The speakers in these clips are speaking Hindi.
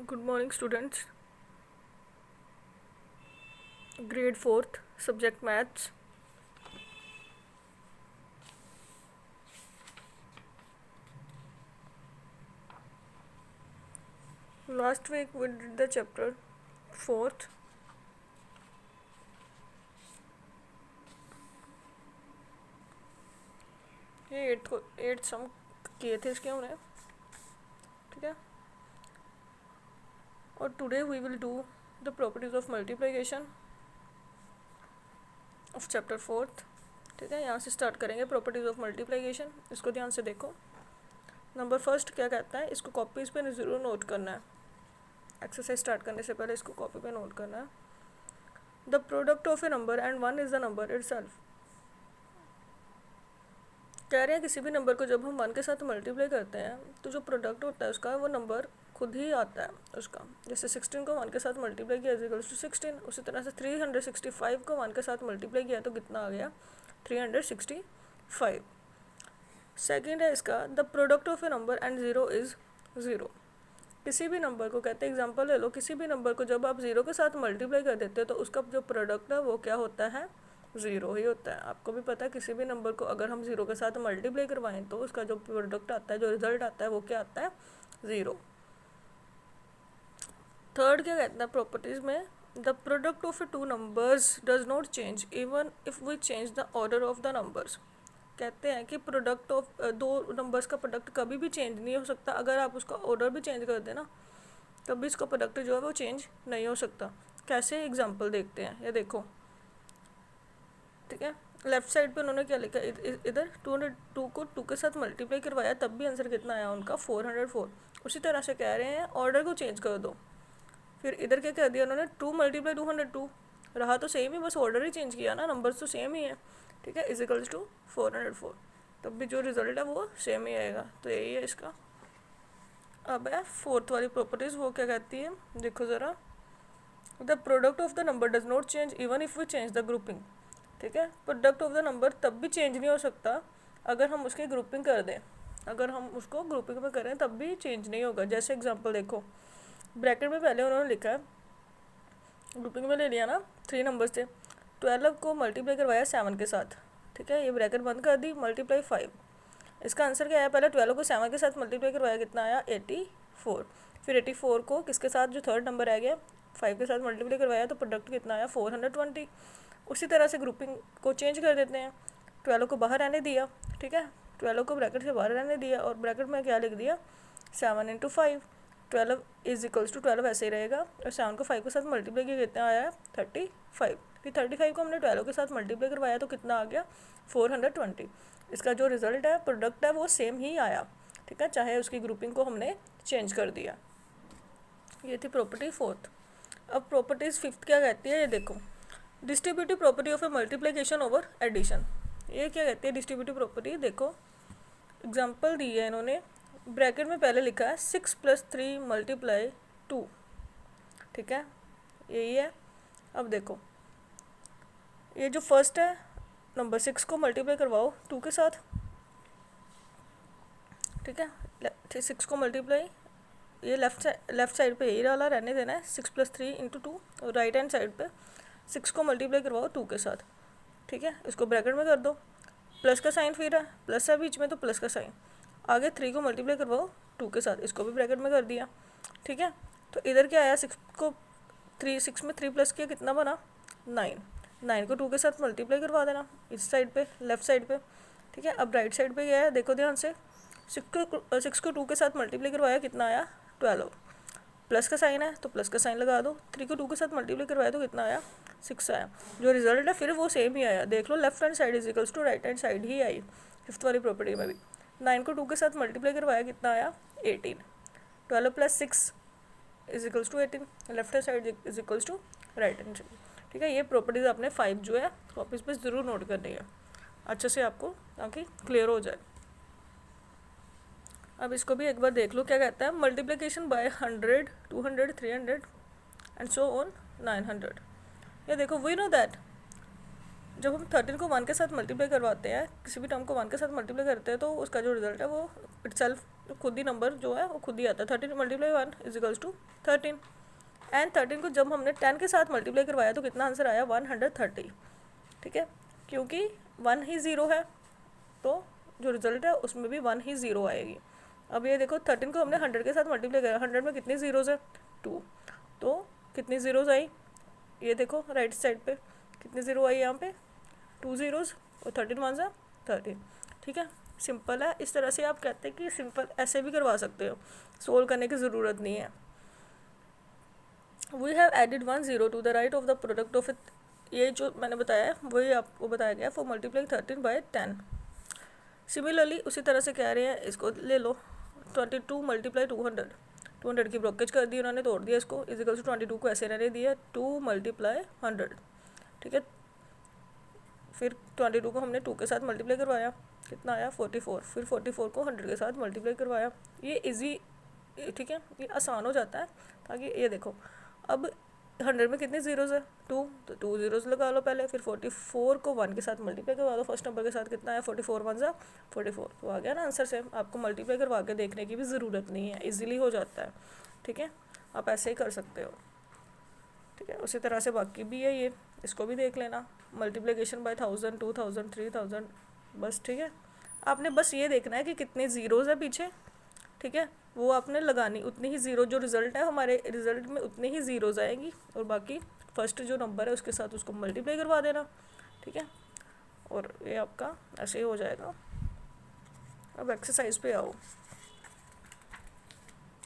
Good morning, students. Grade 4th, subject maths. Last week we did the chapter 4th. ये 8 सम किए थे इसके हमने, ठीक है. और today we will do the properties of multiplication of chapter 4th. ठीक है, यहाँ से स्टार्ट करेंगे प्रॉपर्टीज ऑफ मल्टीप्लिकेशन. इसको ध्यान से देखो. नंबर फर्स्ट क्या कहता है, इसको कॉपीज पे ज़रूर नोट करना है. एक्सरसाइज स्टार्ट करने से पहले इसको कॉपी पे नोट करना है. The product of A number and one is the number itself. कह रहे हैं किसी भी नंबर को जब हम 1 के साथ मल्टीप्लाई करते हैं तो जो प्रोडक्ट होता है उसका वो नंबर खुद ही आता है उसका. जैसे 16 को 1 के साथ मल्टीप्लाई किया इक्वल्स टू 16. उसी तरह से 365 को 1 के साथ मल्टीप्लाई किया तो कितना आ गया, 365. सेकेंड है इसका, the product of A number and zero is zero. किसी भी नंबर को कहते हैं, एग्जांपल ले लो, किसी भी नंबर को जब आप 0 के साथ मल्टीप्लाई कर देते हो तो उसका जो प्रोडक्ट है वो क्या होता है, 0 ही होता है. आपको भी पता है किसी भी नंबर को अगर हम 0 के साथ मल्टीप्लाई करवाएं तो उसका जो प्रोडक्ट आता है, जो रिजल्ट आता है वो क्या आता है, 0. थर्ड क्या कहता है प्रॉपर्टीज में, the product of two numbers does not change even if we change the order of the numbers. कहते हैं कि प्रोडक्ट ऑफ दो नंबर्स का प्रोडक्ट कभी भी चेंज नहीं हो सकता. अगर आप उसका ऑर्डर भी चेंज कर देना तब भी इसका प्रोडक्ट जो है वो चेंज नहीं हो सकता. कैसे, एग्जांपल देखते हैं. ये देखो, ठीक है, लेफ्ट साइड पे उन्होंने क्या लिखा, इधर 202 को 2 के साथ मल्टीप्लाई करवाया तब भी आंसर कितना आया उनका, 404. उसी तरह से कह रहे हैं ऑर्डर को चेंज कर दो. फिर इधर क्या कर दिया उन्होंने, 2 मल्टीप्लाई 202 रहा तो सेम ही, बस ऑर्डर ही चेंज किया ना, नंबर्स तो सेम ही है. ठीक है, इज इक्वल्स टू 404. तब भी जो रिजल्ट है वो सेम ही आएगा. तो यही है इसका. अब है फोर्थ वाली प्रॉपर्टीज, वो क्या कहती है, देखो ज़रा. The product of the number does not change even if we change the grouping. ठीक है, प्रोडक्ट ऑफ द नंबर तब भी चेंज नहीं हो सकता अगर हम उसकी ग्रुपिंग कर दें. अगर हम उसको ग्रुपिंग में करें तब भी चेंज नहीं होगा. जैसे एग्जांपल देखो, ब्रैकेट में पहले उन्होंने लिखा है, ग्रुपिंग में ले लिया ना, 3 नंबर्स थे, 12 को मल्टीप्लाई करवाया 7 के साथ. ठीक है, ये ब्रैकेट बंद कर दी, मल्टीप्लाई 5. इसका आंसर क्या आया, पहले 12 को 7 के साथ मल्टीप्लाई करवाया, कितना आया, 84. फिर 84 को किसके साथ, जो थर्ड नंबर आ गया, 5 के साथ मल्टीप्लाई करवाया तो प्रोडक्ट कितना आया, 420. उसी तरह से ग्रुपिंग को चेंज कर देते हैं. 12 को बाहर रहने दिया, ठीक है, 12 को ब्रैकेट से बाहर रहने दिया और ब्रैकेट में क्या लिख दिया, 7 इंटू 5. 12 इज इक्वल्स टू 12 ऐसे ही रहेगा. और 7 को 5 के साथ मल्टीप्लाई किया कितना आया, 35. फिर 35 को हमने 12 के साथ मल्टीप्लाई करवाया तो कितना आ गया, 420. इसका जो रिजल्ट है, प्रोडक्ट है, वो सेम ही आया. ठीक है, चाहे उसकी ग्रुपिंग को हमने चेंज कर दिया. ये थी प्रॉपर्टी फोर्थ. अब प्रॉपर्टीज फिफ्थ क्या कहती है, ये देखो, distributive property of a multiplication over addition. ये क्या कहती है डिस्ट्रीब्यूटिव प्रॉपर्टी, देखो एग्जांपल दी है इन्होंने. ब्रैकेट में पहले लिखा है 6 + 3 × 2. ठीक है, यही है. अब देखो, ये जो फर्स्ट है नंबर 6 को मल्टीप्लाई करवाओ 2 के साथ. ठीक है, 6 को मल्टीप्लाई, ये लेफ्ट साइड पे यही वाला रहने देना है, 6 + 3 × 2. और राइट हैंड साइड पे 6 को मल्टीप्लाई करवाओ 2 के साथ. ठीक है, इसको ब्रैकेट में कर दो, प्लस का साइन, फिर है प्लस है बीच में तो प्लस का साइन. आगे 3 को मल्टीप्लाई करवाओ 2 के साथ, इसको भी ब्रैकेट में कर दिया. ठीक है, तो इधर क्या आया, 6 में 3 प्लस किया, कितना बना, 9. 9 को 2 के साथ मल्टीप्लाई करवा देना इस साइड पे, लेफ्ट साइड पे. ठीक है, अब राइट साइड पे क्या है, देखो ध्यान से, 6 को 2 के साथ मल्टीप्लाई करवाया, कितना आया, 12. प्लस का साइन है तो प्लस का साइन लगा दो. 3 को 2 के साथ मल्टीप्लाई करवाया तो कितना आया, 6 आया. जो रिजल्ट है फिर वो सेम ही आया. देख लो, left hand side is equals to right hand side ही आई फिफ्थ वाली प्रॉपर्टी में भी. 9 को 2 के साथ मल्टीप्लाई करवाया, कितना आया, 18. 12 + 6 is equals to 18. Left hand side is equals to right hand side. ठीक है, ये प्रॉपर्टीज आपने 5 जो है कॉपीज पे ज़रूर नोट करनी है अच्छे से आपको, ताकि क्लियर हो जाए. अब इसको भी एक बार देख लो, क्या कहता है, multiplication bye 100, 200, 300 and so on 900. ये देखो, वी नो दैट जब हम 13 को 1 के साथ मल्टीप्लाई करवाते हैं, किसी भी टर्म को 1 के साथ मल्टीप्लाई करते हैं तो उसका जो रिजल्ट है वो इटसेल्फ तो खुद ही नंबर जो है वो खुद ही आता है। 13 multiply 1 is equals to 13। And 13 को जब हमने 10 के साथ मल्टीप्लाई करवाया तो कितना आंसर आया 130। ठीक है, क्योंकि 1 ही ज़ीरो है तो जो रिजल्ट है उसमें भी 1 ही ज़ीरो आएगी। अब ये देखो 13 को हमने 100 के साथ मल्टीप्लाई करा, 100 में कितनी ज़ीरोज़ है 2, तो कितनी ज़ीरोज़ आई ये देखो राइट साइड पे कितनी ज़ीरो आई यहाँ पे 2 ज़ीरोज़ और 13 वन सा 13। ठीक है, सिंपल है। इस तरह से आप कहते हैं कि सिंपल ऐसे भी करवा सकते हो, सोल्व करने की ज़रूरत नहीं है। We have added 1 0 to the right of the product of it, ये जो मैंने बताया है वही आपको बताया गया फॉर मल्टीप्लाइंग 13 बाय 10। सिमिलरली उसी तरह से कह रहे हैं इसको ले लो 22 मल्टीप्लाई 200, 200 की ब्रोकेज कर दी उन्होंने, तोड़ दिया इसको, इजिकल्स टू 22 को ऐसे रहने दिया 2 मल्टीप्लाई 100। ठीक है, फिर 22 को हमने 2 के साथ मल्टीप्लाई करवाया, कितना आया 44, फिर 44 को 100 के साथ मल्टीप्लाई करवाया। ये इजी, ठीक है, ये आसान हो जाता है। ताकि ये देखो अब 100 में कितने ज़ीरोज़ है 2, तो 2 ज़ीरोज़ लगा लो पहले, फिर 44 को 1 के साथ मल्टीप्लाई करवा दो फर्स्ट नंबर के साथ, कितना है 44 वन सा 44, तो आ गया ना आंसर से। आपको मल्टीप्लाई करवा के देखने की भी ज़रूरत नहीं है, इजीली हो जाता है। ठीक है, आप ऐसे ही कर सकते हो। ठीक है, उसी तरह से बाकी भी है, ये इसको भी देख लेना, मल्टीप्लिकेशन बाय 1000 2000 3000 बस। ठीक है, आपने बस ये देखना है कि कितने ज़ीरोज़ है पीछे। ठीक है, वो आपने लगानी, उतनी ही ज़ीरो जो रिज़ल्ट है हमारे रिज़ल्ट में उतनी ही ज़ीरोज़ आएंगी, और बाकी फर्स्ट जो नंबर है उसके साथ उसको मल्टीप्लाई करवा देना। ठीक है, और ये आपका ऐसे ही हो जाएगा। अब एक्सरसाइज पे आओ,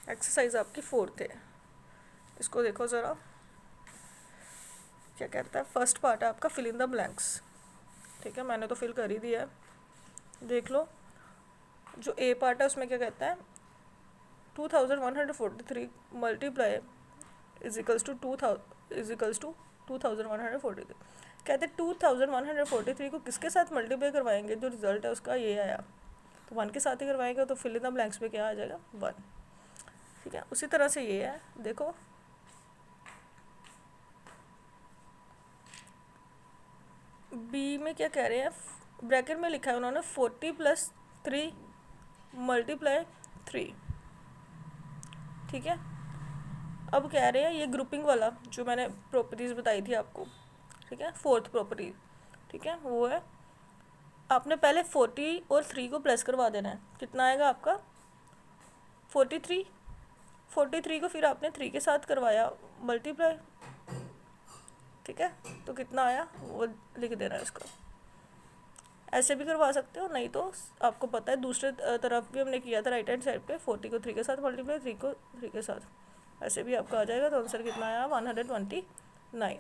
एक्सरसाइज आपकी 4th है, इसको देखो ज़रा क्या कहता है। फर्स्ट पार्ट है आपका फिल इन द ब्लैंक्स। ठीक है, मैंने तो फिल कर ही दिया है, देख लो। जो ए पार्ट है उसमें क्या कहता है 2143 मल्टीप्लाई इजिकल्स टू 2143। कहते 2143 को किसके साथ मल्टीप्लाई करवाएंगे, जो रिजल्ट है उसका ये आया तो 1 के साथ ही करवाएंगे, तो फिल इन द ब्लैंक्स में क्या आ जाएगा 1। ठीक है, उसी तरह से ये है, देखो बी में क्या कह रहे हैं, ब्रैकेट में लिखा है उन्होंने 40 + 3 मल्टीप्लाई 3। ठीक है, अब कह रहे हैं ये ग्रुपिंग वाला जो मैंने प्रॉपर्टीज़ बताई थी आपको। ठीक है, 4th प्रॉपर्टी, ठीक है, वो है आपने पहले 40 और 3 को प्लस करवा देना है, कितना आएगा आपका 43। 43 को फिर आपने 3 के साथ करवाया मल्टीप्लाई। ठीक है, तो कितना आया वो लिख देना है इसको। ऐसे भी करवा सकते हो, नहीं तो आपको पता है दूसरे तरफ भी हमने किया था राइट हैंड साइड पे, 40 को 3 के साथ मल्टीप्लाई, 3 को 3 के साथ, ऐसे भी आपका आ जाएगा। तो आंसर कितना आया 129।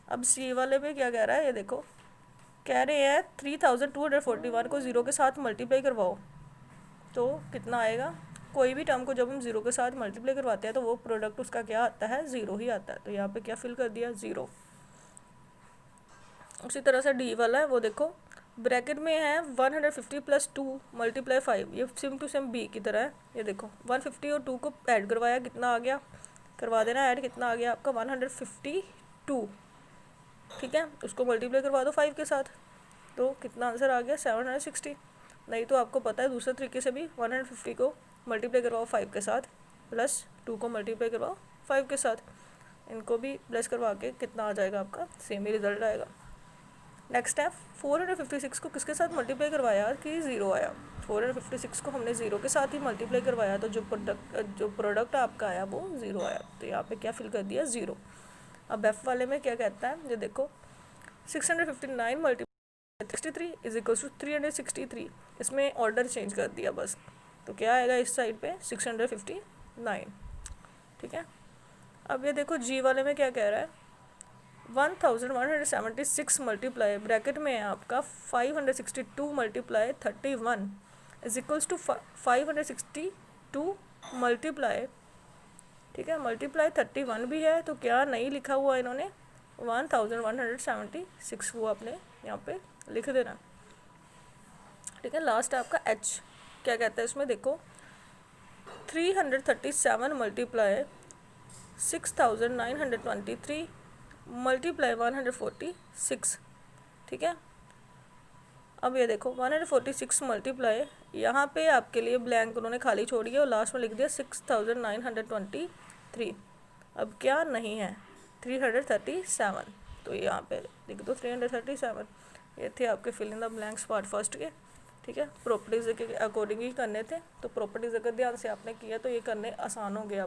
अब सी वाले पे क्या कह रहा है, ये देखो कह रहे हैं 3241 को 0 के साथ मल्टीप्लाई करवाओ, तो कितना आएगा। कोई भी टर्म को जब हम 0 के साथ मल्टीप्लाई करवाते हैं तो वो प्रोडक्ट उसका क्या आता है 0 ही आता है, तो यहाँ पे क्या फिल कर दिया 0। उसी तरह से डी वाला है वो देखो ब्रैकेट में है 150 + 2 मल्टीप्लाई 5, ये सेम टू सेम बी की तरह है। ये देखो 150 और 2 को ऐड करवाया, कितना आ गया, करवा देना ऐड, कितना आ गया आपका 152। ठीक है, उसको मल्टीप्लाई करवा दो 5 के साथ, तो कितना आंसर आ गया 760। नहीं तो आपको पता है दूसरे तरीके से भी 150 को मल्टीप्लाई करवाओ 5 के साथ, प्लस 2 को मल्टीप्लाई करवाओ 5 के साथ, इनको भी प्लस करवा के कितना आ जाएगा आपका सेम ही रिजल्ट आएगा। नेक्स्ट है 456 को किसके साथ मल्टीप्लाई करवाया कि 0 आया। 456 को हमने 0 के साथ ही मल्टीप्लाई करवाया, तो जो प्रोडक्ट आपका आया वो 0 आया, तो यहाँ पे क्या फिल कर दिया 0। अब एफ वाले में क्या कहता है, ये देखो 659 मल्टीप्लाई 63 इज इक्वल टू 363, इसमें ऑर्डर चेंज कर दिया बस, तो क्या आएगा इस साइड पे 659। ठीक है, अब ये देखो जी वाले में क्या कह रहा है 1176 मल्टीप्लाई ब्रैकेट में है आपका 562 multiply 31 is equals to 562 multiply, ठीक है, मल्टीप्लाई 31 भी है, तो क्या नहीं लिखा हुआ इन्होंने 1176, वो आपने यहाँ पे लिख देना। ठीक है, लास्ट है आपका एच, क्या कहता है इसमें देखो 337 मल्टीप्लाई 6923 मल्टीप्लाई 146। ठीक है, अब ये देखो 146 मल्टीप्लाई, यहाँ पे आपके लिए ब्लैंक उन्होंने खाली छोड़ी है और लास्ट में लिख दिया 6923। अब क्या नहीं है 337, तो यहाँ पे लिख दो 337। ये थे आपके fill in the blanks part first के। ठीक है, प्रॉपर्टीज़ के अकॉर्डिंग ही करने थे, तो प्रॉपर्टीज़ अगर ध्यान से आपने किया तो ये करने आसान हो गया।